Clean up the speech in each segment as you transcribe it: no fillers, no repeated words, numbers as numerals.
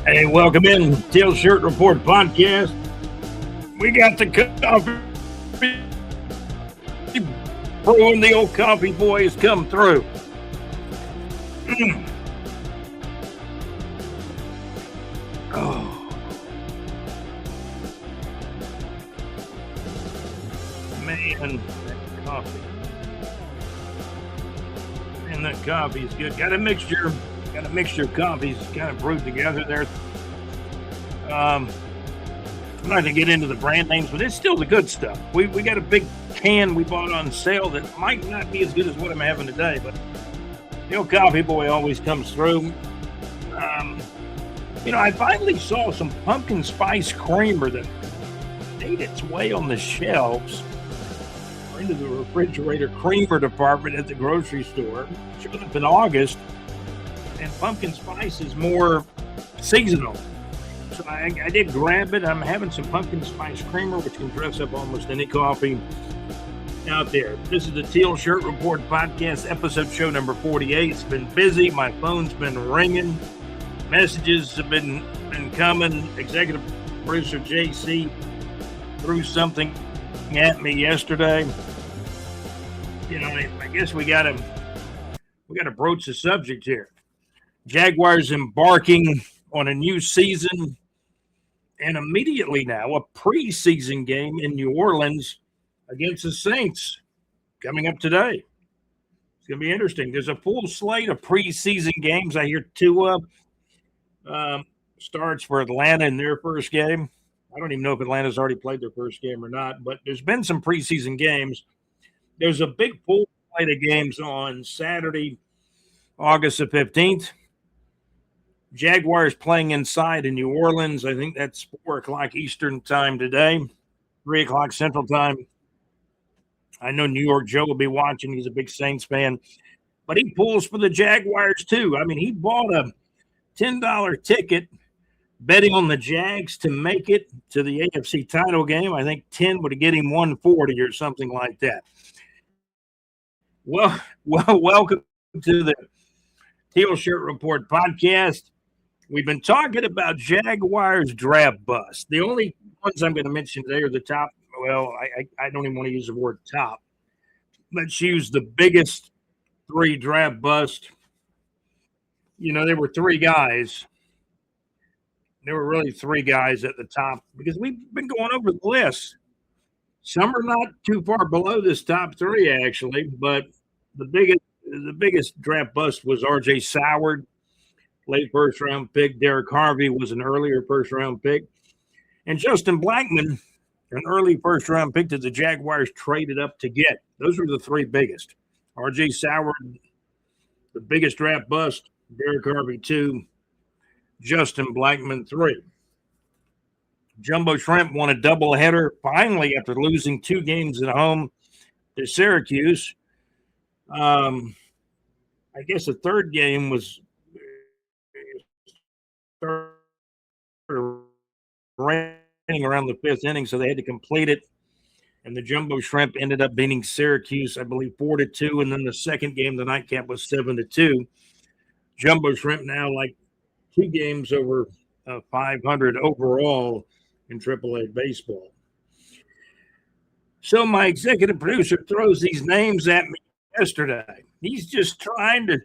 Hey, welcome in Teal Shirt Report podcast. We got the coffee bro and the old coffee boys come through. Oh, man, that coffee. Man, that coffee is good. Got a mixture of coffees kind of brewed together there. I'm not going to get into the brand names, but it's still the good stuff. We got a big can we bought on sale that might not be as good as what I'm having today, but the old coffee boy always comes through. I finally saw some pumpkin spice creamer that made its way on the shelves or into the refrigerator creamer department at the grocery store. It showed up in August, and pumpkin spice is more seasonal. So I did grab it. I'm having some pumpkin spice creamer, which can dress up almost any coffee out there. This is the Teal Shirt Report podcast, episode show number 48. It's been busy. My phone's been ringing. Messages have been coming. Executive producer JC threw something at me yesterday. I guess we got to broach the subject here. Jaguars embarking on a new season, and immediately now a preseason game in New Orleans against the Saints coming up today. It's going to be interesting. There's a full slate of preseason games. I hear Tua starts for Atlanta in their first game. I don't even know if Atlanta's already played their first game or not, but there's been some preseason games. There's a big full slate of games on Saturday, August the 15th. Jaguars playing inside in New Orleans. I think that's 4 o'clock Eastern time today, 3 o'clock Central time. I know New York Joe will be watching. He's a big Saints fan. But he pulls for the Jaguars too. I mean, he bought a $10 ticket betting on the Jags to make it to the AFC title game. I think 10 would get him 140 or something like that. Well, welcome to the Teal Shirt Report podcast. We've been talking about Jaguars draft bust. The only ones I'm going to mention today are the top. Well, I don't even want to use the word top. Let's use the biggest 3 draft bust. There were 3 guys. There were really 3 guys at the top because we've been going over the list. Some are not too far below this top 3, actually, but the biggest draft bust was R.J. Soward, late first-round pick. Derek Harvey was an earlier first-round pick. And Justin Blackmon, an early first-round pick that the Jaguars traded up to get. Those were the 3 biggest. R.J. Soward, the biggest draft bust. Derek Harvey, 2. Justin Blackmon, 3. Jumbo Shrimp won a doubleheader finally after losing 2 games at home to Syracuse. I guess the third game was raining around the 5th inning, so they had to complete it. And the Jumbo Shrimp ended up beating Syracuse, I believe, 4-2. And then the second game, the nightcap, was 7-2. Jumbo Shrimp now like 2 games over 500 overall in AAA baseball. So my executive producer throws these names at me yesterday. He's just trying to,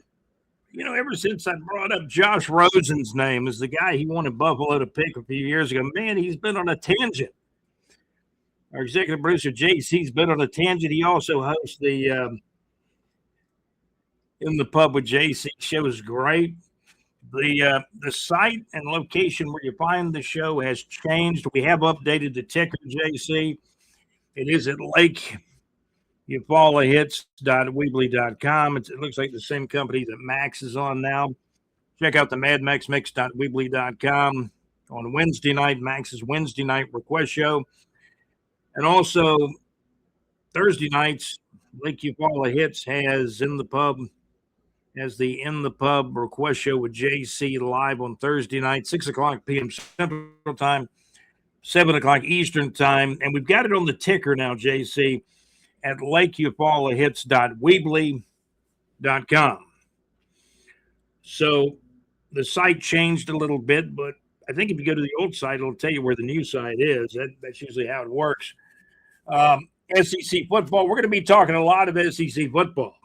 ever since I brought up Josh Rosen's name as the guy he wanted Buffalo to pick a few years ago, man, he's been on a tangent. Our executive producer, JC's been on a tangent. He also hosts the In the Pub with JC show. Is great. The site and location where you find the show has changed. We have updated the ticker, JC. It is at LakeEufaulahits.weebly.com. It looks like the same company that Max is on now. Check out the madmaxmix.weebly.com. On Wednesday night, Max's Wednesday night request show. And also Thursday nights, Lake Eufaula Hits has the In the Pub request show with JC live on Thursday night, 6 o'clock p.m. Central Time, 7 o'clock Eastern Time. And we've got it on the ticker now, JC, at LakeEufaulahits.weebly.com. So the site changed a little bit, but I think if you go to the old site, it'll tell you where the new site is. That's usually how it works. SEC football. We're going to be talking a lot of SEC football.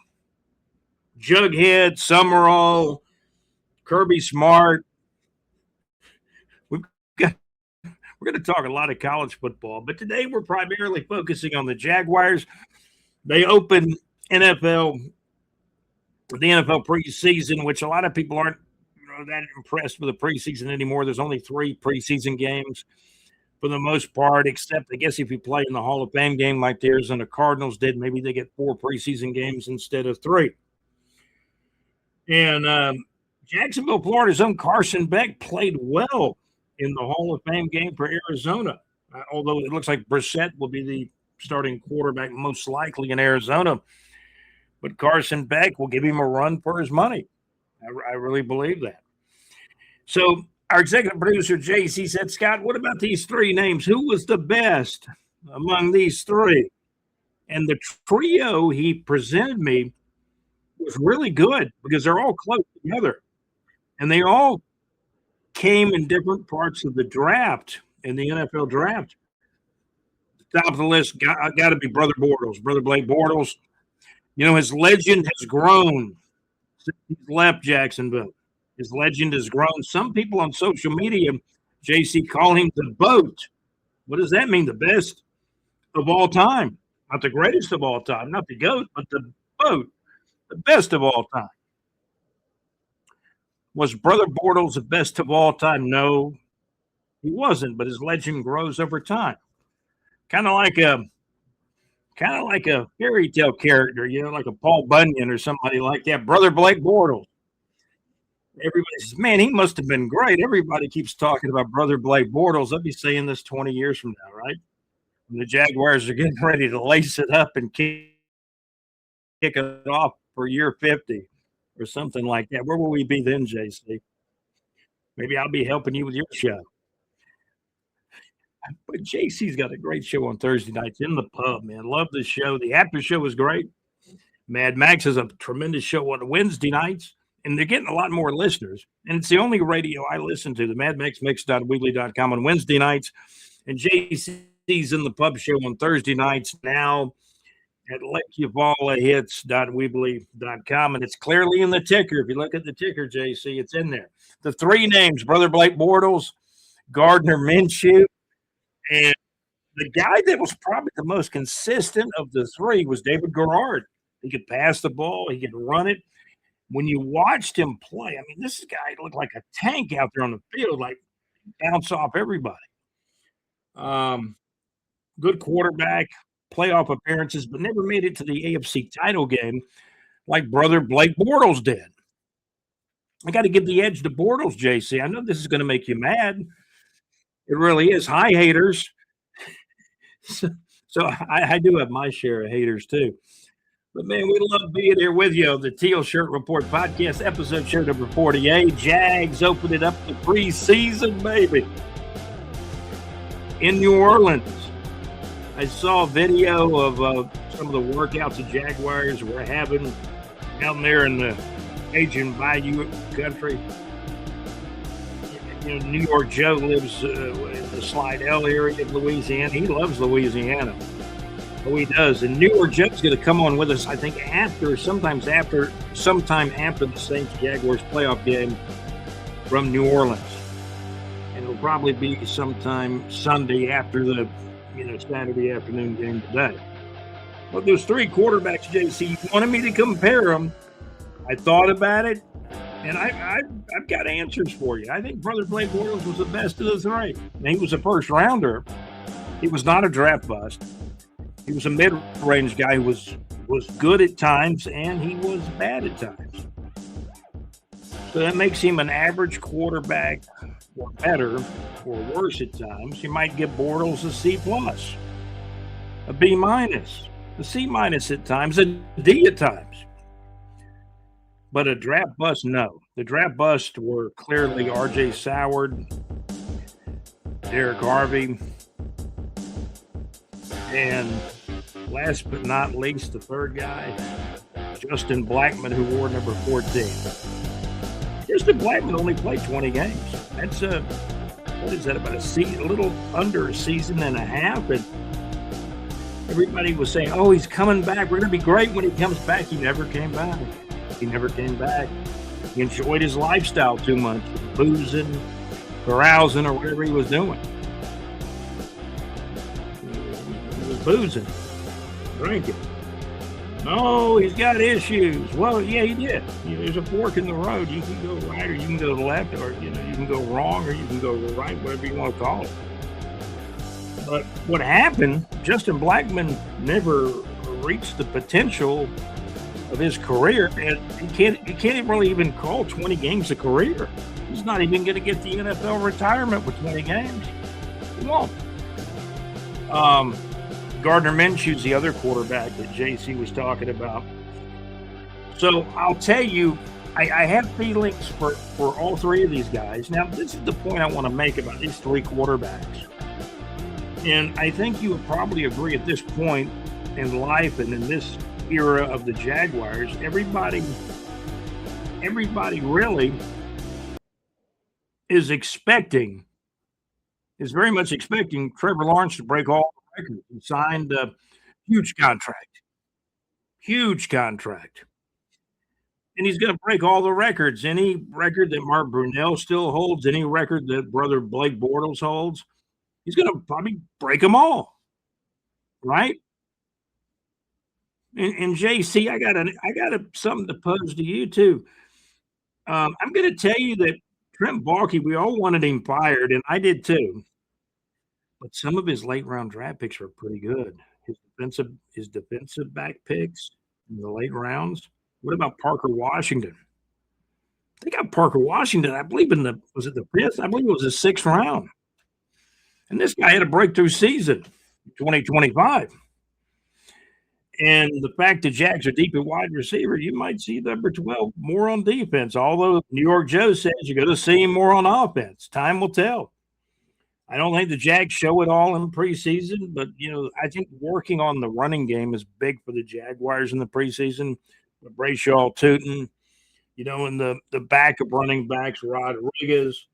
Jughead, Summerall, Kirby Smart. We're going to talk a lot of college football, but today we're primarily focusing on the Jaguars. They open the NFL preseason, which a lot of people aren't that impressed with the preseason anymore. There's only 3 preseason games for the most part, except I guess if you play in the Hall of Fame game like the Arizona Cardinals did, maybe they get 4 preseason games instead of 3. And Jacksonville, Florida's own Carson Beck played well in the Hall of Fame game for Arizona, although it looks like Brissett will be the starting quarterback most likely in Arizona. But Carson Beck will give him a run for his money. I really believe that. So our executive producer, JC, said, Scott, what about these 3 names? Who was the best among these 3? And the trio he presented me was really good because they're all close together. And they all came in different parts of the draft, in the NFL draft. Top of the list got to be Brother Bortles, Brother Blake Bortles. You know, his legend has grown since he's left Jacksonville. His legend has grown. Some people on social media, JC, call him the GOAT. What does that mean? The best of all time. Not the greatest of all time, not the GOAT, but the GOAT, the best of all time. Was Brother Bortles the best of all time? No, he wasn't, but his legend grows over time. Kind of like a fairy tale character, like a Paul Bunyan or somebody like that. Brother Blake Bortles. Everybody says, man, he must have been great. Everybody keeps talking about Brother Blake Bortles. I'll be saying this 20 years from now, right? When the Jaguars are getting ready to lace it up and kick it off for year 50 or something like that. Where will we be then, JC? Maybe I'll be helping you with your show. But JC's got a great show on Thursday nights in the pub, man. Love the show. The after show is great. Mad Max has a tremendous show on Wednesday nights, and they're getting a lot more listeners. And it's the only radio I listen to, the madmaxmix.weebly.com on Wednesday nights. And JC's in the pub show on Thursday nights now at LakeUvalahits.weebly.com. And it's clearly in the ticker. If you look at the ticker, JC, it's in there. The 3 names, Brother Blake Bortles, Gardner Minshew, and the guy that was probably the most consistent of the 3 was David Garrard. He could pass the ball. He could run it. When you watched him play, I mean, this guy looked like a tank out there on the field, like bounce off everybody. Good quarterback, playoff appearances, but never made it to the AFC title game like Brother Blake Bortles did. I got to give the edge to Bortles, JC. I know this is going to make you mad. It really is. Hi, haters. So I do have my share of haters, too. But, man, we love being here with you on the Teal Shirt Report podcast, episode show number 48. Jags opened it up the preseason, baby, in New Orleans. I saw a video of some of the workouts the Jaguars were having down there in the Cajun Bayou country. New York Joe lives in the Slidell area of Louisiana. He loves Louisiana. Oh, he does. And New York Joe's going to come on with us, I think, sometime after the Saints Jaguars playoff game from New Orleans. And it'll probably be sometime Sunday after the Saturday afternoon game today. But those 3 quarterbacks, JC, you wanted me to compare them. I thought about it. And I've got answers for you. I think Brother Blake Bortles was the best of the 3. And he was a first rounder. He was not a draft bust. He was a mid-range guy who was good at times, and he was bad at times. So that makes him an average quarterback, or better, or worse at times. You might give Bortles a C+, a B-, a C- at times, a D at times. But a draft bust, no. The draft busts were clearly R.J. Soward, Derek Harvey, and last but not least, the 3rd guy, Justin Blackmon, who wore number 14. Justin Blackmon only played 20 games. what is that, about a little under a season and a half, and everybody was saying, "Oh, he's coming back. We're gonna be great when he comes back." He never came back. He never came back. He enjoyed his lifestyle too much, boozing, carousing, or whatever he was doing. He was boozing, drinking. No, he's got issues. Well, yeah, he did. There's a fork in the road. You can go right or you can go left, or you can go wrong or you can go right, whatever you want to call it. But what happened, Justin Blackmon never reached the potential of his career, and he can't really even call 20 games a career. He's not even going to get the NFL retirement with 20 games. He won't. Gardner Minshew's the other quarterback that JC was talking about. So I'll tell you, I have feelings for all three of these guys. Now, this is the point I want to make about these three quarterbacks. And I think you would probably agree at this point in life and in this era of the Jaguars, everybody really is very much expecting Trevor Lawrence to break all the records. He signed a huge contract. And he's going to break all the records. Any record that Mark Brunell still holds, any record that brother Blake Bortles holds, he's going to probably break them all, right? And JC, I got something to pose to you too. I'm going to tell you that Trent Baalke, we all wanted him fired, and I did too. But some of his late round draft picks were pretty good. His defensive back picks in the late rounds. What about Parker Washington? They got Parker Washington, I believe, was it the fifth? I believe it was the sixth round. And this guy had a breakthrough season in 2025. And the fact that Jags are deep at wide receiver, you might see number 12 more on defense. Although New York Joe says you're going to see him more on offense. Time will tell. I don't think the Jags show it all in preseason, but, I think working on the running game is big for the Jaguars in the preseason. Brayshaw Tootin, and the back of running backs, Rodriguez.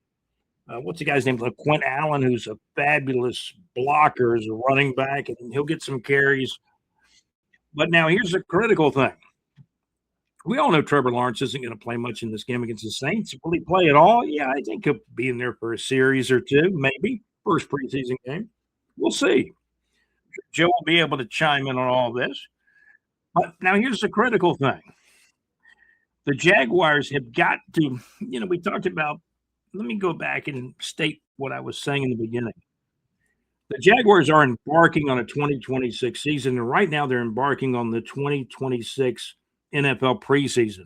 What's the guy's name? Quint Allen, who's a fabulous blocker as a running back, and he'll get some carries. But now here's a critical thing. We all know Trevor Lawrence isn't going to play much in this game against the Saints. Will he play at all? Yeah, I think he'll be in there for a series or two, maybe. First preseason game. We'll see. Joe will be able to chime in on all this. But now here's the critical thing. The Jaguars have got to, we talked about, let me go back and state what I was saying in the beginning. The Jaguars are embarking on a 2026 season, and right now they're embarking on the 2026 NFL preseason.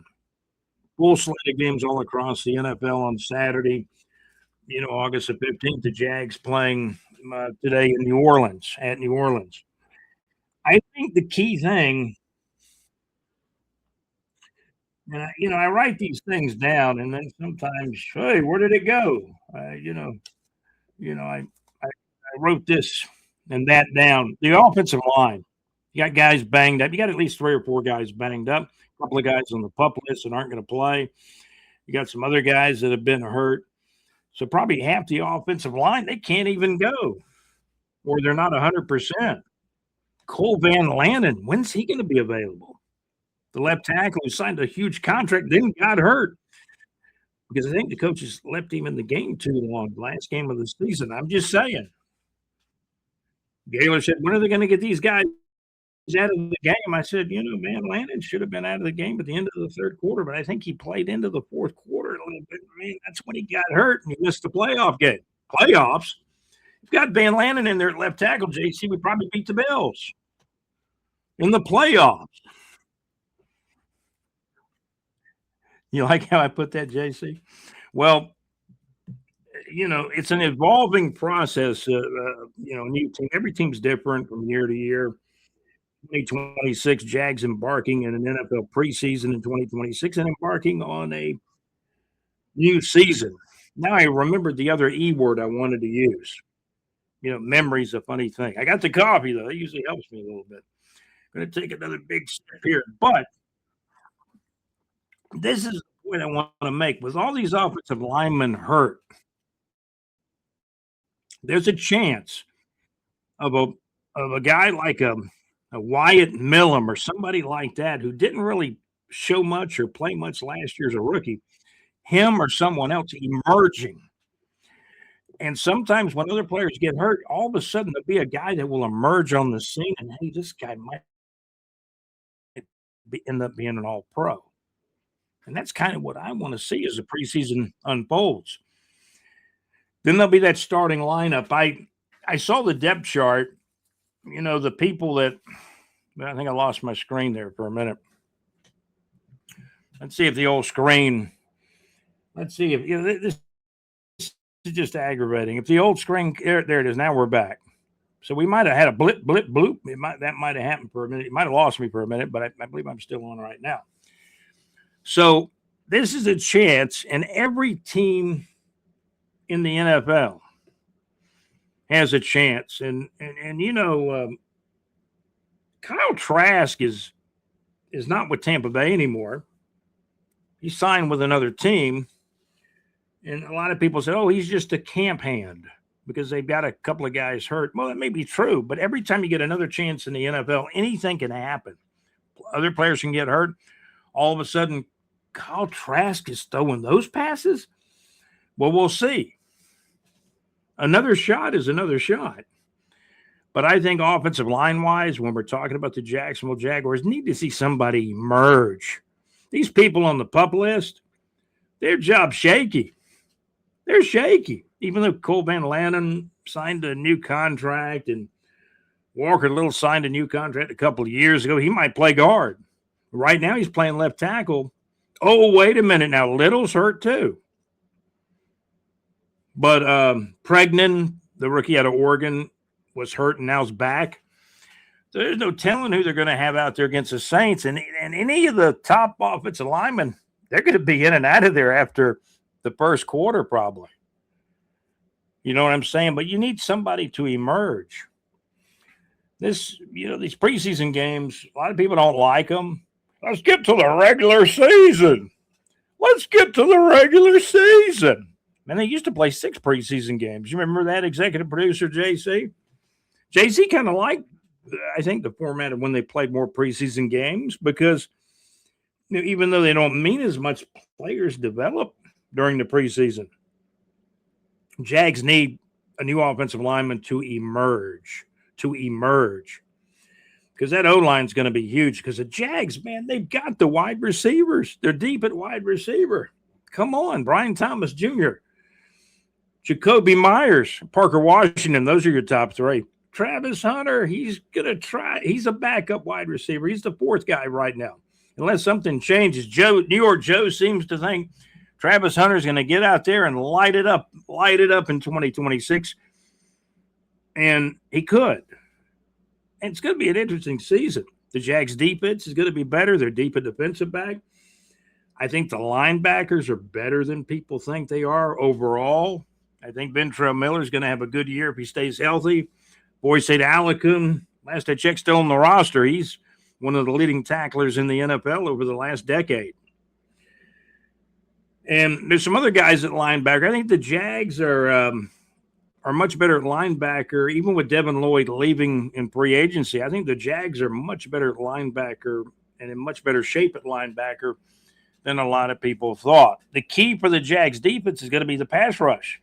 Full slate of games all across the NFL on Saturday, August the 15th. The Jags playing today in New Orleans, at New Orleans. I think the key thing, and I write these things down, and then sometimes, hey, where did it go? I wrote this and that down. The offensive line, you got guys banged up. You got at least 3 or 4 guys banged up. A couple of guys on the PUP list that aren't going to play. You got some other guys that have been hurt. So probably half the offensive line, they can't even go, or they're not 100%. Cole Van Lanen, when's he going to be available? The left tackle who signed a huge contract, then got hurt because I think the coaches left him in the game too long. Last game of the season. I'm just saying. Gaylor said, when are they going to get these guys out of the game? I said, Van Lanen should have been out of the game at the end of the third quarter, but I think he played into the fourth quarter a little bit. Man, that's when he got hurt and he missed the playoff game. Playoffs? You've got Van Lanen in there at left tackle, JC. We probably beat the Bills in the playoffs. You like how I put that, JC? Well, it's an evolving process. New team. Every team's different from year to year. 2026, Jags embarking in an NFL preseason in 2026 and embarking on a new season. Now I remembered the other E word I wanted to use. Memory's a funny thing. I got the coffee, though. It usually helps me a little bit. I'm going to take another big step here. But this is the point I want to make. With all these offensive linemen hurt, there's a chance of a guy like a Wyatt Millum or somebody like that who didn't really show much or play much last year as a rookie, him or someone else emerging. And sometimes when other players get hurt, all of a sudden there'll be a guy that will emerge on the scene, and hey, this guy might end up being an all pro. And that's kind of what I want to see as the preseason unfolds. Then there'll be that starting lineup. I saw the depth chart, the people that I think I lost my screen there for a minute. Let's see if the old screen, let's see if this is just aggravating. If the old screen, there it is. Now we're back. So we might have had a blip, bloop. That might have happened for a minute. It might have lost me for a minute, but I believe I'm still on right now. So this is a chance, and every team in the NFL has a chance. And Kyle Trask is not with Tampa Bay anymore. He signed with another team. And a lot of people said, oh, he's just a camp hand because they've got a couple of guys hurt. Well, that may be true, but every time you get another chance in the NFL, anything can happen. Other players can get hurt. All of a sudden, Kyle Trask is throwing those passes? Well, we'll see. Another shot is another shot. But I think offensive line-wise, when we're talking about the Jacksonville Jaguars, need to see somebody emerge. These people on the PUP list, their job's shaky. They're shaky. Even though Cole Van Lannon signed a new contract and Walker Little signed a new contract a couple of years ago, he might play guard. Right now he's playing left tackle. Oh, wait a minute now. Little's hurt too. But Pregnan, the rookie out of Oregon, was hurt and now's back. There's no telling who they're going to have out there against the Saints. And any of the top offensive linemen, they're going to be in and out of there after the first quarter probably. You know what I'm saying? But you need somebody to emerge. These preseason games, a lot of people don't like them. Let's get to the regular season. Man, they used to play 6 preseason games. You remember that, executive producer JC? JC kind of liked, I think, the format of when they played more preseason games because even though they don't mean as much, players develop during the preseason. Jags need a new offensive lineman to emerge. Because that O-line is going to be huge because the Jags, man, they've got the wide receivers. They're deep at wide receiver. Come on, Brian Thomas Jr., Jacoby Myers, Parker Washington, those are your top 3. Travis Hunter, he's going to try. He's a backup wide receiver. He's the 4th guy right now. Unless something changes, New York Joe seems to think Travis Hunter's going to get out there and light it up in 2026. And he could. And it's going to be an interesting season. The Jags defense is going to be better. They're deep at defensive back. I think the linebackers are better than people think they are overall. I think Ventrell Miller is going to have a good year if he stays healthy. Boyce Alacum, last I checked, still on the roster. He's one of the leading tacklers in the NFL over the last decade. And there's some other guys at linebacker. I think the Jags are much better at linebacker, even with Devin Lloyd leaving in free agency. I think the Jags are much better at linebacker and in much better shape at linebacker than a lot of people thought. The key for the Jags defense is going to be the pass rush.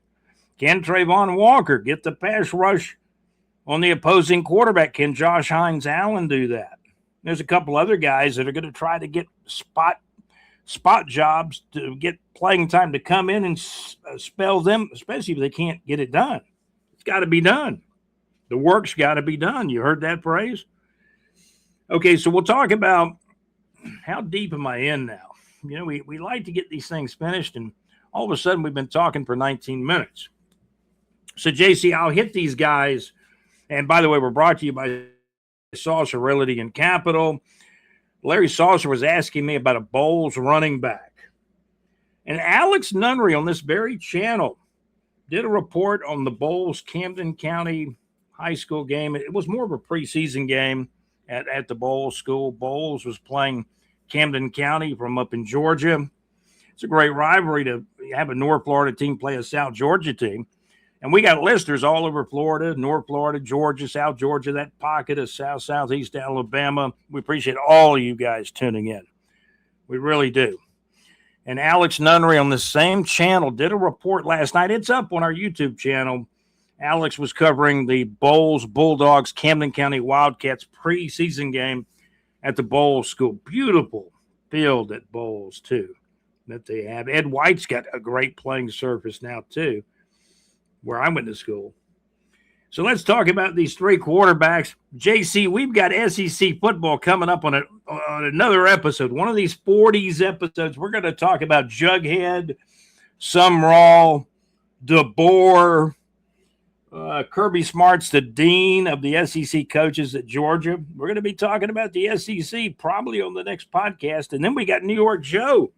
Can Trayvon Walker get the pass rush on the opposing quarterback? Can Josh Hines Allen do that? There's a couple other guys that are going to try to get spot jobs to get playing time to come in and spell them, especially if they can't get it done. It's got to be done. The work's got to be done. You heard that phrase? Okay, so we'll talk about how deep am I in now? We like to get these things finished, and all of a sudden we've been talking for 19 minutes. So, JC, I'll hit these guys. And by the way, we're brought to you by Saucer Realty and Capital. Larry Saucer was asking me about a Bowls running back. And Alex Nunnery on this very channel did a report on the Bowls Camden County high school game. It was more of a preseason game at the Bowls school. Bowls was playing Camden County from up in Georgia. It's a great rivalry to have a North Florida team play a South Georgia team. And we got listeners all over Florida, North Florida, Georgia, South Georgia, that pocket of Southeast Alabama. We appreciate all of you guys tuning in. We really do. And Alex Nunnery on the same channel did a report last night. It's up on our YouTube channel. Alex was covering the Bowles Bulldogs Camden County Wildcats preseason game at the Bowles School. Beautiful field at Bowles, too, that they have. Ed White's got a great playing surface now, too, where I went to school. So let's talk about these three quarterbacks. JC, we've got SEC football coming up on another episode. One of these 40s episodes, we're going to talk about Jughead, Sumrall, DeBoer, Kirby Smart's the dean of the SEC coaches at Georgia. We're going to be talking about the SEC probably on the next podcast. And then we got New York Joe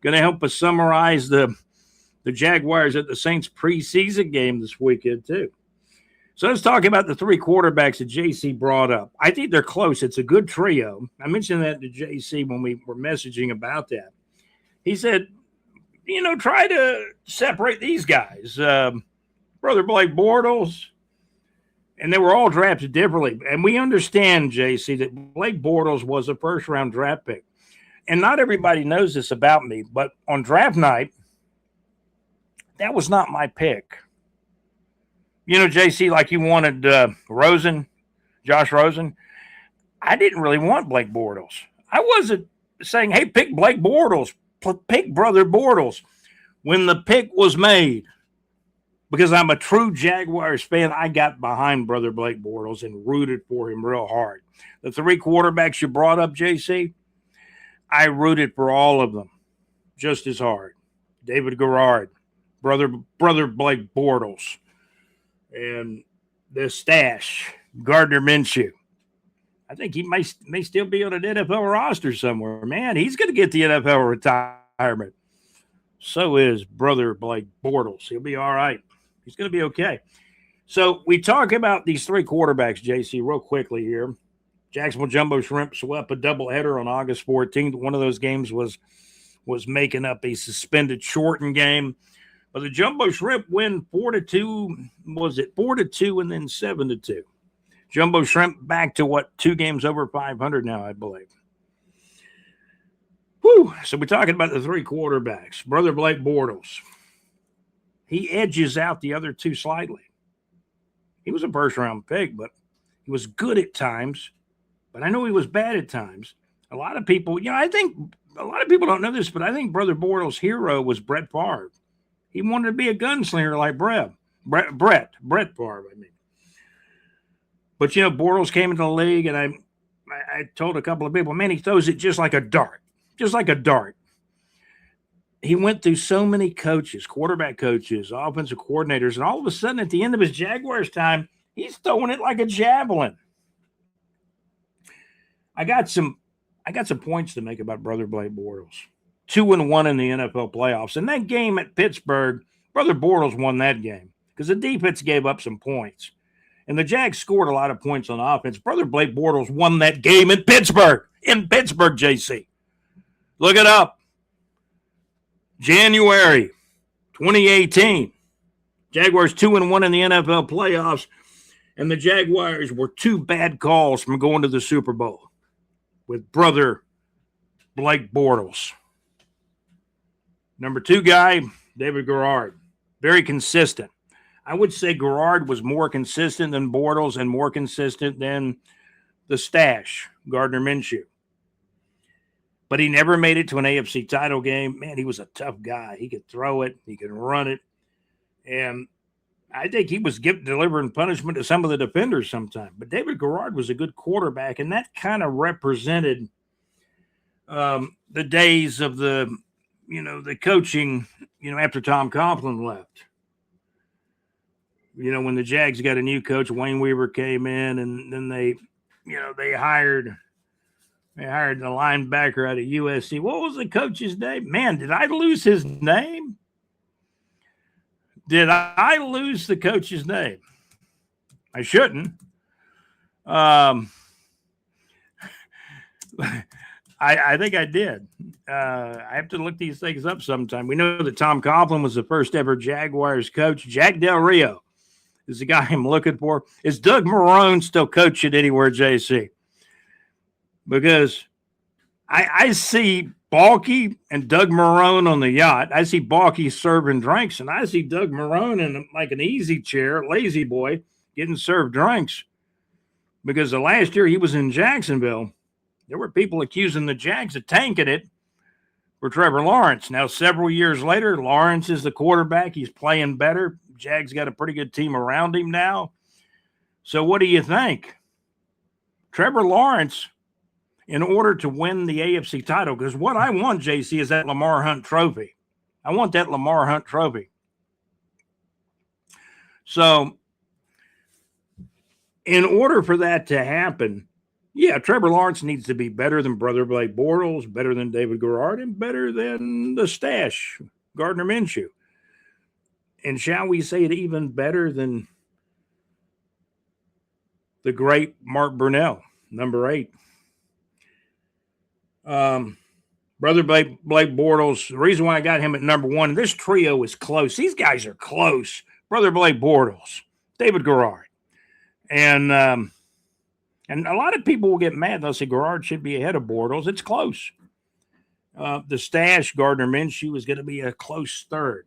going to help us summarize the Jaguars at the Saints preseason game this weekend, too. So let's talk about the three quarterbacks that JC brought up. I think they're close. It's a good trio. I mentioned that to JC when we were messaging about that. He said, try to separate these guys. Brother Blake Bortles, and they were all drafted differently. And we understand, JC, that Blake Bortles was a first-round draft pick. And not everybody knows this about me, but on draft night, that was not my pick. JC, like you wanted Josh Rosen. I didn't really want Blake Bortles. I wasn't saying, hey, pick Blake Bortles, pick Brother Bortles when the pick was made. Because I'm a true Jaguars fan, I got behind Brother Blake Bortles and rooted for him real hard. The three quarterbacks you brought up, JC, I rooted for all of them just as hard. David Garrard, Brother Blake Bortles, and the stash, Gardner Minshew. I think he may still be on an NFL roster somewhere. Man, he's going to get the NFL retirement. So is Brother Blake Bortles. He'll be all right. He's going to be okay. So we talk about these three quarterbacks, JC, real quickly here. Jacksonville Jumbo Shrimp swept a doubleheader on August 14th. One of those games was making up a suspended shortened game. But the Jumbo Shrimp win 4-2. Was it 4-2 and then 7-2? Jumbo Shrimp back to 2 games over 500 now, I believe. Whew. So we're talking about the three quarterbacks. Brother Blake Bortles. He edges out the other two slightly. He was a first-round pick, but he was good at times. But I know he was bad at times. A lot of people, I think a lot of people don't know this, but I think Brother Bortles' hero was Brett Favre. He wanted to be a gunslinger like Brett Favre, I mean. But, Bortles came into the league, and I told a couple of people, man, he throws it just like a dart. He went through so many coaches, quarterback coaches, offensive coordinators, and all of a sudden at the end of his Jaguars time, he's throwing it like a javelin. I got some points to make about Brother Blake Bortles. 2-1 in the NFL playoffs. And that game at Pittsburgh, Brother Bortles won that game because the defense gave up some points. And the Jags scored a lot of points on offense. Brother Blake Bortles won that game in Pittsburgh. JC. Look it up. January 2018. Jaguars 2-1 in the NFL playoffs. And the Jaguars were 2 bad calls from going to the Super Bowl with Brother Blake Bortles. Number 2 guy, David Garrard. Very consistent. I would say Garrard was more consistent than Bortles and more consistent than the stash, Gardner Minshew. But he never made it to an AFC title game. Man, he was a tough guy. He could throw it. He could run it. And I think he was delivering punishment to some of the defenders sometimes. But David Garrard was a good quarterback, and that kind of represented the days of the coaching, after Tom Coughlin left. When the Jags got a new coach, Wayne Weaver came in, and then they hired the linebacker out of USC. What was the coach's name? Man, did I lose his name? Did I lose the coach's name? I shouldn't. I think I did. I have to look these things up sometime. We know that Tom Coughlin was the first ever Jaguars coach. Jack Del Rio is the guy I'm looking for. Is Doug Marrone still coaching anywhere, JC? Because I see Balky and Doug Marrone on the yacht. I see Balky serving drinks, and I see Doug Marrone in like an easy chair, lazy boy, getting served drinks. Because the last year he was in Jacksonville, there were people accusing the Jags of tanking it for Trevor Lawrence. Now, several years later, Lawrence is the quarterback. He's playing better. Jags got a pretty good team around him now. So what do you think? Trevor Lawrence, in order to win the AFC title, because what I want, JC, is that Lamar Hunt trophy. I want that Lamar Hunt trophy. So in order for that to happen, yeah, Trevor Lawrence needs to be better than Brother Blake Bortles, better than David Garrard, and better than the stash, Gardner Minshew. And shall we say it, even better than the great Mark Brunell, number 8. Brother Blake Bortles, the reason why I got him at number 1, this trio is close. These guys are close. Brother Blake Bortles, David Garrard. And a lot of people will get mad. They'll say Garrard should be ahead of Bortles. It's close. The stash, Gardner Minshew, is going to be a close third.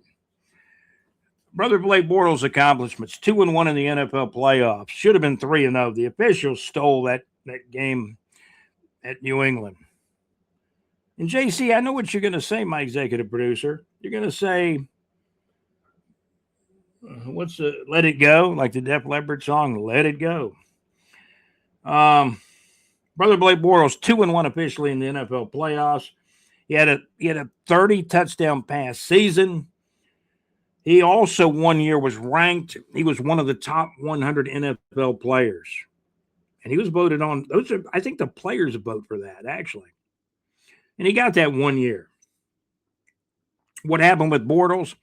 Brother Blake Bortles' accomplishments, 2-1 in the NFL playoffs. Should have been 3-0. The officials stole that game at New England. And JC, I know what you're going to say, my executive producer. You're going to say, Let It Go, like the Def Leppard song, Let It Go. Brother Blake Bortles, 2-1 officially in the NFL playoffs. He had a 30 touchdown pass season. He also one year was ranked. He was one of the top 100 NFL players, and he was voted on. I think the players vote for that actually, and he got that 1 year. What happened with Bortles?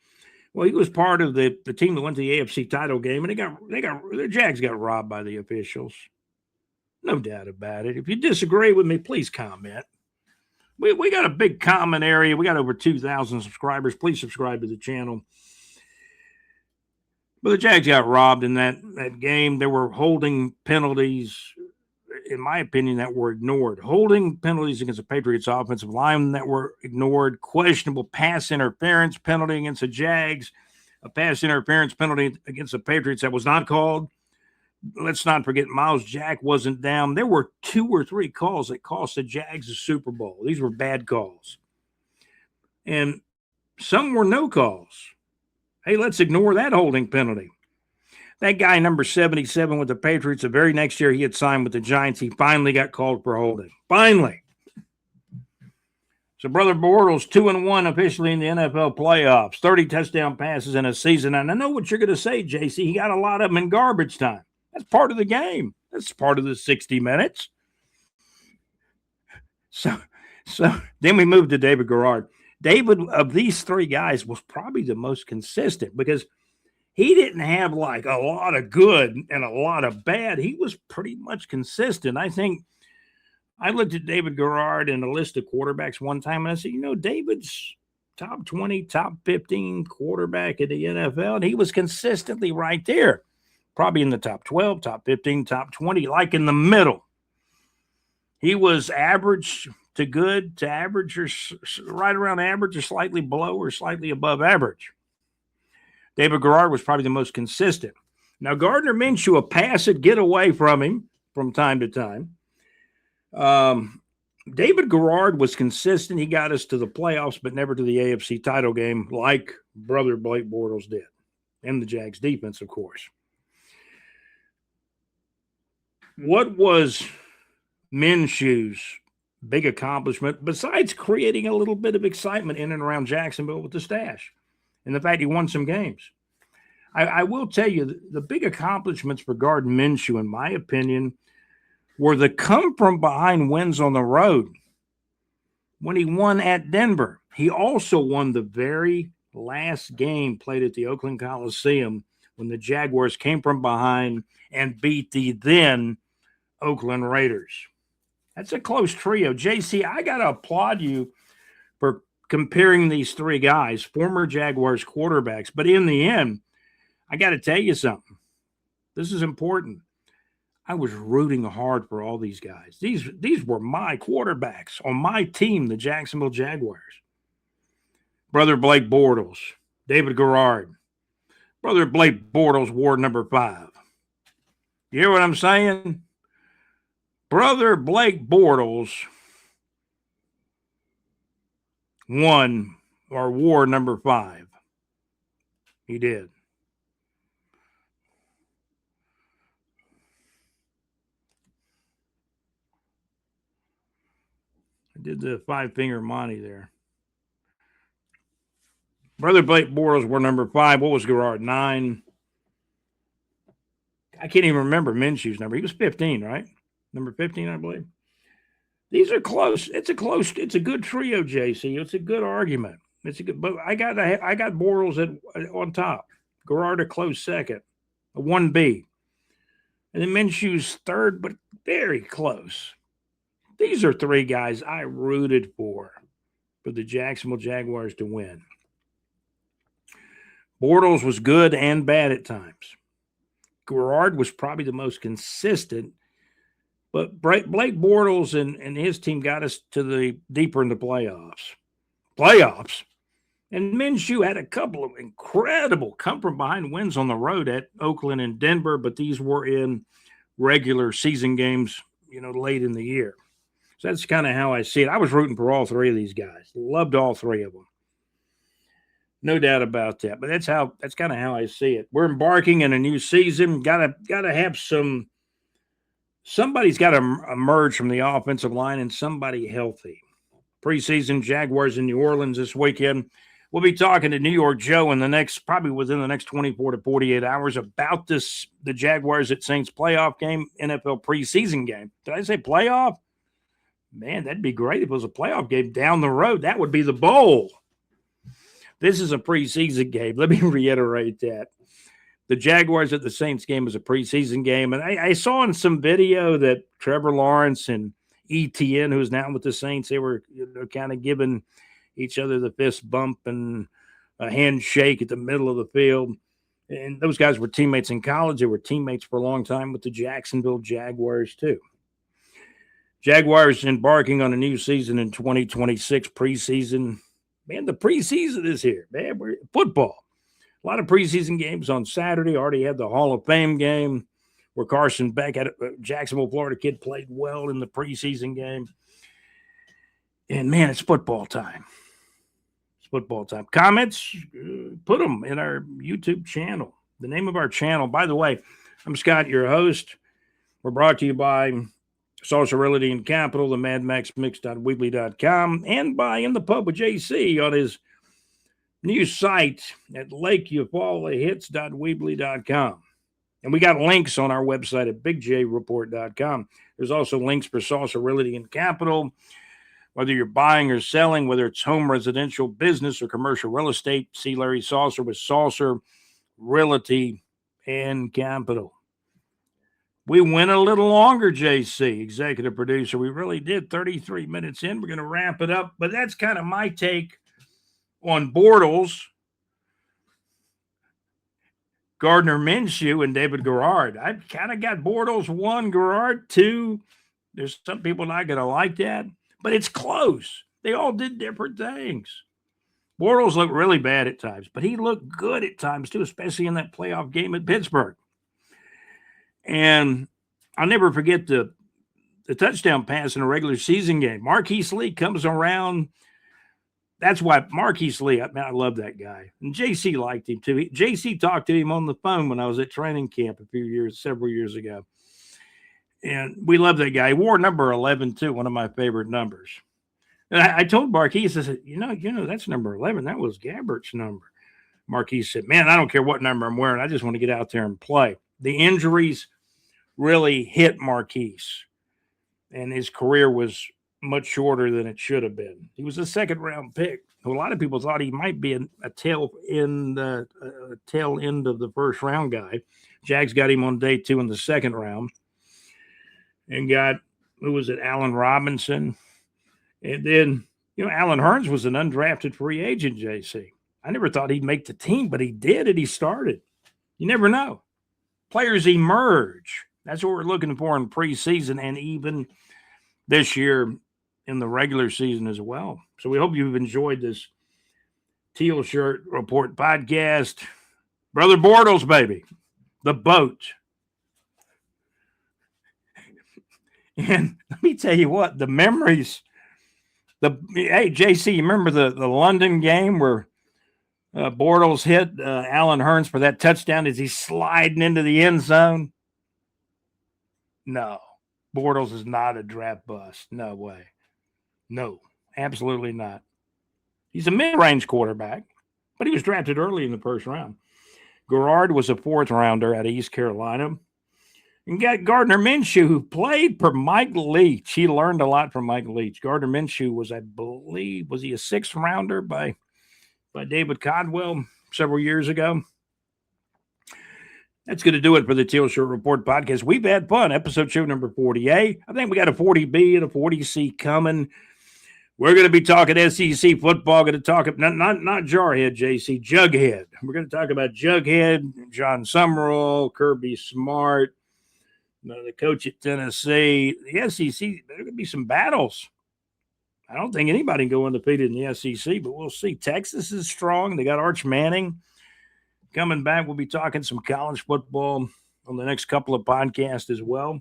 Well, he was part of the team that went to the AFC title game, and the Jags got robbed by the officials. No doubt about it. If you disagree with me, please comment. We got a big comment area. We got over 2,000 subscribers. Please subscribe to the channel. But the Jags got robbed in that game. There were holding penalties, in my opinion, that were ignored. Holding penalties against the Patriots offensive line that were ignored. Questionable pass interference penalty against the Jags. A pass interference penalty against the Patriots that was not called. Let's not forget Miles Jack wasn't down. There were 2 or 3 calls that cost the Jags the Super Bowl. These were bad calls. And some were no calls. Hey, let's ignore that holding penalty. That guy, number 77 with the Patriots, the very next year he had signed with the Giants, he finally got called for holding. Finally. So Brother Bortles, 2-1 officially in the NFL playoffs, 30 touchdown passes in a season. And I know what you're going to say, JC. He got a lot of them in garbage time. That's part of the game. That's part of the 60 minutes. So then we moved to David Garrard. David, of these 3 guys, was probably the most consistent because he didn't have like a lot of good and a lot of bad. He was pretty much consistent. I think I looked at David Garrard in a list of quarterbacks one time, and I said, David's top 20, top 15 quarterback in the NFL, and he was consistently right there, probably in the top 12, top 15, top 20, like in the middle. He was average to good to average, or right around average, or slightly below or slightly above average. David Garrard was probably the most consistent. Now, Gardner Minshew, a pass would get away from him from time to time. David Garrard was consistent. He got us to the playoffs, but never to the AFC title game like Brother Blake Bortles did, and the Jags defense, of course. What was Minshew's big accomplishment besides creating a little bit of excitement in and around Jacksonville with the stash and the fact he won some games? I will tell you the big accomplishments for Gardner Minshew, in my opinion, were the come-from-behind wins on the road. When he won at Denver, he also won the very last game played at the Oakland Coliseum when the Jaguars came from behind and beat the then Oakland Raiders. That's a close trio. JC, I got to applaud you for comparing these three guys, former Jaguars quarterbacks. But in the end, I got to tell you something. This is important. I was rooting hard for all these guys. These were my quarterbacks on my team, the Jacksonville Jaguars. Brother Blake Bortles, David Garrard. Brother Blake Bortles wore number 5. You hear what I'm saying? Brother Blake Bortles wore number 5. He did. I did the 5-finger Monty there. Brother Blake Bortles wore number 5. What was Garrard? 9. I can't even remember Minshew's number. He was 15, right? Number 15, I believe. These are close. It's a good trio, JC. It's a good argument. But I got Bortles on top. Garrard a close second, a 1B. And then Minshew's third, but very close. These are 3 guys I rooted for the Jacksonville Jaguars to win. Bortles was good and bad at times. Garrard was probably the most consistent, but Blake Bortles and his team got us to the deeper in the playoffs. And Minshew had a couple of incredible come-from-behind wins on the road at Oakland and Denver, but these were in regular season games, late in the year. So that's kind of how I see it. I was rooting for all 3 of these guys. Loved all 3 of them. No doubt about that. But that's kind of how I see it. We're embarking in a new season. Gotta have somebody's got to emerge from the offensive line and somebody healthy. Preseason Jaguars in New Orleans this weekend. We'll be talking to New York Joe probably within the next 24 to 48 hours about the Jaguars at Saints playoff game, NFL preseason game. Did I say playoff? Man, that'd be great if it was a playoff game down the road. That would be the bowl. This is a preseason game. Let me reiterate that. The Jaguars at the Saints game is a preseason game. And I saw in some video that Trevor Lawrence and ETN, who's now with the Saints, they were kind of giving each other the fist bump and a handshake at the middle of the field. And those guys were teammates in college. They were teammates for a long time with the Jacksonville Jaguars too. Jaguars embarking on a new season in 2026 preseason. Man, the preseason is here, man. Football. A lot of preseason games on Saturday. Already had the Hall of Fame game where Carson Beck, had a Jacksonville, Florida kid, played well in the preseason game. And, man, it's football time. It's football time. Comments, put them in our YouTube channel. The name of our channel. By the way, I'm Scott, your host. We're brought to you by Salsa Realty and Capital, the MadMaxMix.weebly.com, and by In the Pub with JC on his new site at LakeUfallahits.weebly.com. And we got links on our website at BigJReport.com. There's also links for Salsa Realty and Capital, whether you're buying or selling, whether it's home, residential, business, or commercial real estate. See Larry Salsa with Salsa Realty and Capital. We went a little longer, JC, executive producer. We really did. 33 minutes in. We're going to wrap it up. But that's kind of my take on Bortles, Gardner Minshew, and David Garrard. I kind of got Bortles 1, Garrard 2. There's some people not going to like that, but it's close. They all did different things. Bortles looked really bad at times, but he looked good at times too, especially in that playoff game at Pittsburgh. And I'll never forget the touchdown pass in a regular season game. Marquise Lee comes around. That's why Marquise Lee, I love that guy. And JC liked him too. JC talked to him on the phone when I was at training camp several years ago. And we love that guy. He wore number 11 too, one of my favorite numbers. And I told Marquise, I said, you know, that's number 11. That was Gabbert's number. Marquise said, man, I don't care what number I'm wearing. I just want to get out there and play. The injuries really hit Marquise, and his career was much shorter than it should have been. He was a second-round pick. A lot of people thought he might be a tail end of the first-round guy. Jags got him on day 2 in the second round and got who was it? Allen Robinson. And then, Allen Hurns was an undrafted free agent, JC. I never thought he'd make the team, but he did, and he started. You never know. Players emerge. That's what we're looking for in preseason and even this year in the regular season as well. So we hope you've enjoyed this Teal Shirt Report podcast. Brother Bortles, baby. The boat. And let me tell you what, the memories. Hey, JC, you remember the London game where Bortles hit Allen Hurns for that touchdown as he's sliding into the end zone? No. Bortles is not a draft bust. No way. No, absolutely not. He's a mid-range quarterback, but he was drafted early in the first round. Garrard was a fourth rounder out of East Carolina. And got Gardner Minshew, who played for Mike Leach. He learned a lot from Mike Leach. Gardner Minshew was, I believe, was he a sixth rounder by David Codwell several years ago? That's going to do it for the Teal Shirt Report podcast. We've had fun. Episode show number 48. I think we got a 40B and a 40C coming. We're going to be talking SEC football. Going to talk not Jarhead, JC, Jughead. We're going to talk about Jughead, John Summerall, Kirby Smart, the coach at Tennessee. The SEC, there are going to be some battles. I don't think anybody can go undefeated in the SEC, but we'll see. Texas is strong. They got Arch Manning coming back. We'll be talking some college football on the next couple of podcasts as well.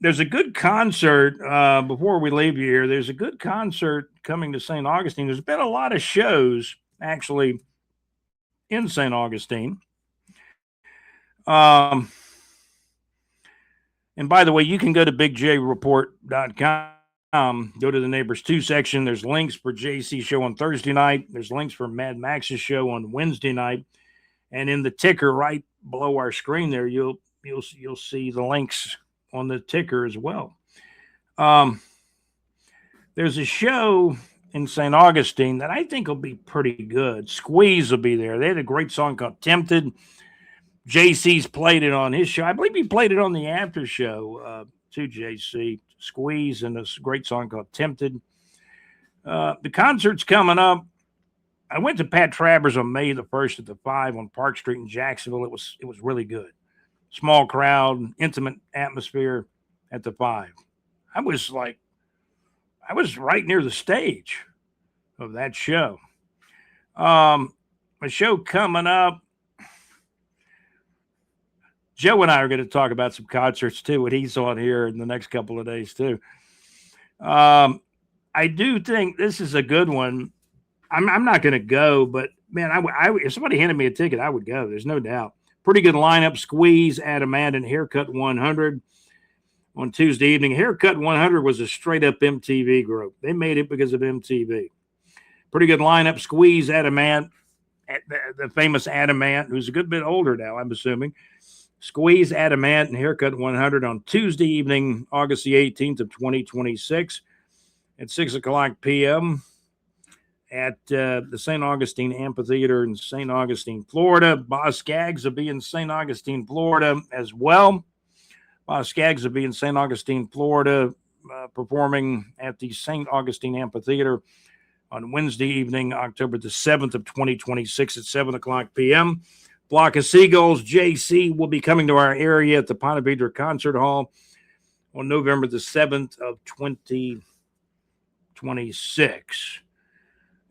There's a good concert, before we leave you here, there's a good concert coming to St. Augustine. There's been a lot of shows, actually, in St. Augustine. And by the way, you can go to bigjreport.com, go to the Neighbors 2 section. There's links for JC's show on Thursday night. There's links for Mad Max's show on Wednesday night. And in the ticker right below our screen there, you'll see the links on the ticker as well. There's a show in St. Augustine that I think will be pretty good. Squeeze will be there. They had a great song called Tempted. JC's played it on his show. I believe he played it on the after show too, JC. Squeeze and a great song called Tempted. The concert's coming up. I went to Pat Travers on May the 1st at the 5 on Park Street in Jacksonville. It was really good. Small crowd, intimate atmosphere at the 5. I was right near the stage of that show. A show coming up. Joe and I are going to talk about some concerts too, what he's on here in the next couple of days too. I do think this is a good one. I'm not going to go, but man, if somebody handed me a ticket, I would go. There's no doubt. Pretty good lineup. Squeeze, Adam and Haircut 100 on Tuesday evening. Haircut 100 was a straight-up MTV group. They made it because of MTV. Pretty good lineup. Squeeze, Adamant, the famous Adamant, who's a good bit older now, I'm assuming. Squeeze, Adamant, and Haircut 100 on Tuesday evening, August the 18th of 2026 at 6 o'clock p.m. at the St. Augustine Amphitheater in St. Augustine, Florida. Boz Scaggs will be in St. Augustine, Florida as well. Boz Scaggs will be in St. Augustine, Florida, performing at the St. Augustine Amphitheater on Wednesday evening, October the 7th of 2026 at 7 o'clock p.m. Flock of Seagulls, JC, will be coming to our area at the Ponte Vedra Concert Hall on November the 7th of 2026.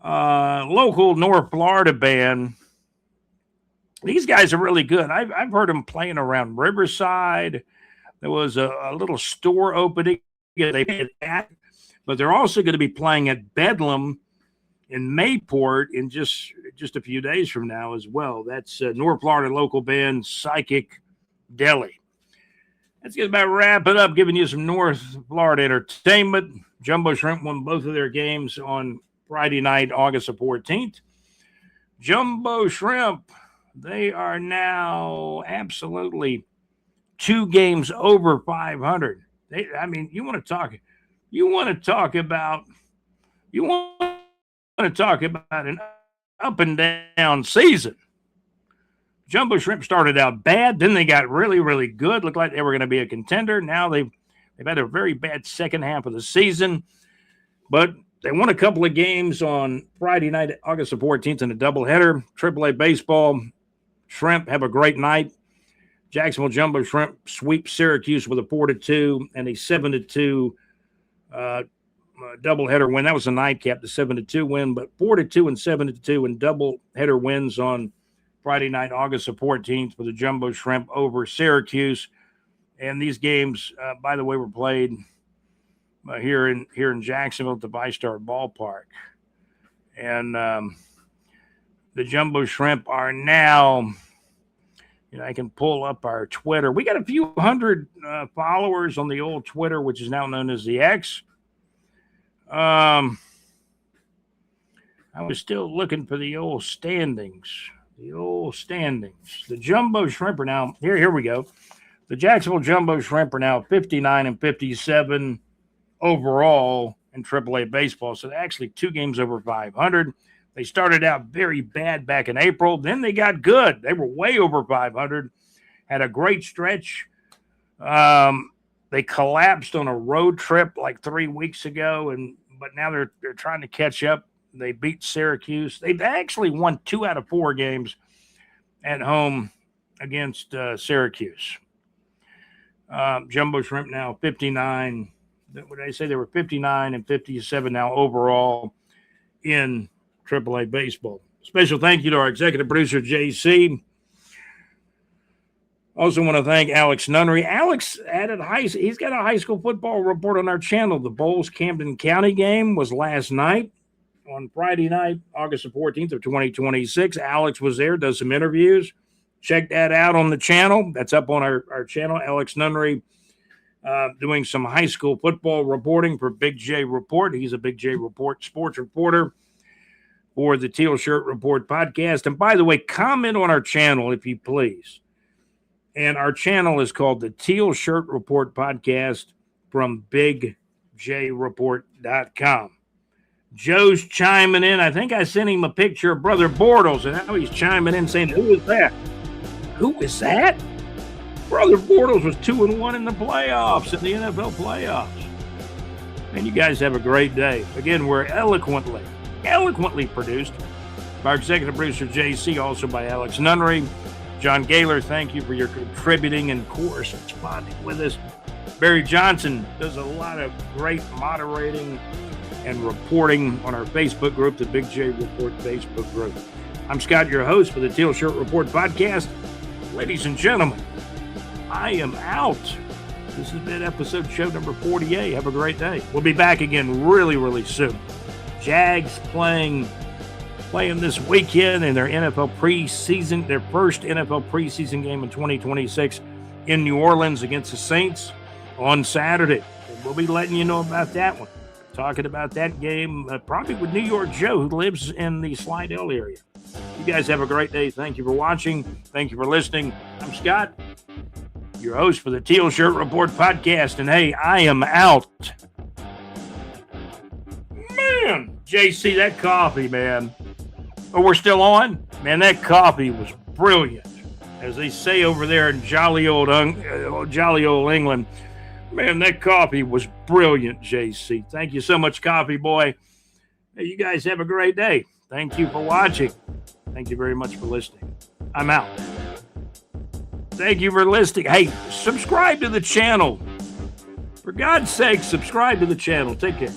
Local North Florida band. These guys are really good. I've heard them playing around Riverside. There was a little store opening they did that, but they're also going to be playing at Bedlam in Mayport in just a few days from now as well. That's North Florida local band Psychic Deli. That's going to about wrap it up, giving you some North Florida entertainment. Jumbo Shrimp won both of their games on Friday night, August the 14th. Jumbo Shrimp, they are now absolutely 2 games over 500. You want to talk about an up and down season. Jumbo Shrimp started out bad, then they got really, really good. Looked like they were going to be a contender. Now they've They've had a very bad second half of the season, but they won a couple of games on Friday night, August the 14th, in a doubleheader. AAA baseball, Shrimp have a great night. Jacksonville Jumbo Shrimp sweep Syracuse with a 4-2 and a 7-2 doubleheader win. That was a nightcap, the 7-2 win, but 4-2 and 7-2 and doubleheader wins on Friday night, August the 14th, for the Jumbo Shrimp over Syracuse. And these games, by the way, were played here in Jacksonville at the ViStar Ballpark. And the Jumbo Shrimp are now, I can pull up our Twitter. We got a few hundred followers on the old Twitter, which is now known as the X. I was still looking for the old standings. The Jumbo Shrimp are now, here we go. The Jacksonville Jumbo Shrimp are now 59 and 57 overall in AAA baseball. So they're actually 2 games over 500. They started out very bad back in April. Then they got good. They were way over 500, had a great stretch. They collapsed on a road trip like 3 weeks ago, but now they're trying to catch up. They beat Syracuse. They've actually won 2 out of 4 games at home against Syracuse. Jumbo Shrimp now 59. What did I say? They were 59 and 57 now overall in AAA baseball. Special thank you to our executive producer, JC. Also want to thank Alex Nunnery. Alex he's got a high school football report on our channel. The Bowles Camden County game was last night on Friday night, August the 14th of 2026. Alex was there, does some interviews. Check that out on the channel. That's up on our channel. Alex Nunnery doing some high school football reporting for Big J Report. He's a Big J Report sports reporter for the Teal Shirt Report podcast. And by the way, comment on our channel if you please. And our channel is called the Teal Shirt Report podcast from BigJReport.com. Joe's chiming in. I think I sent him a picture of Brother Bortles, and now he's chiming in saying, who is that? Who is that? Brother Bortles was 2-1 in the playoffs, in the NFL playoffs. And you guys have a great day. Again, we're eloquently produced by our executive producer, JC, also by Alex Nunnery. John Gaylor, thank you for your contributing and corresponding with us. Barry Johnson does a lot of great moderating and reporting on our Facebook group, the Big J Report Facebook group. I'm Scott, your host for the Teal Shirt Report podcast. Ladies and gentlemen, I am out. This has been episode show number 48. Have a great day. We'll be back again really, really soon. Jags playing this weekend in their NFL preseason, their first NFL preseason game in 2026 in New Orleans against the Saints on Saturday. And we'll be letting you know about that one. Talking about that game probably with New York Joe, who lives in the Slidell area. You guys have a great day. Thank you for watching. Thank you for listening. I'm Scott, your host for the Teal Shirt Report podcast. And hey, I am out. Man, JC, that coffee, man. Oh, we're still on? Man, that coffee was brilliant. As they say over there in jolly old England. Man, that coffee was brilliant, JC. Thank you so much, Coffee Boy. Hey, you guys have a great day. Thank you for watching. Thank you very much for listening. I'm out. Thank you for listening. Hey, subscribe to the channel. For God's sake, subscribe to the channel. Take care.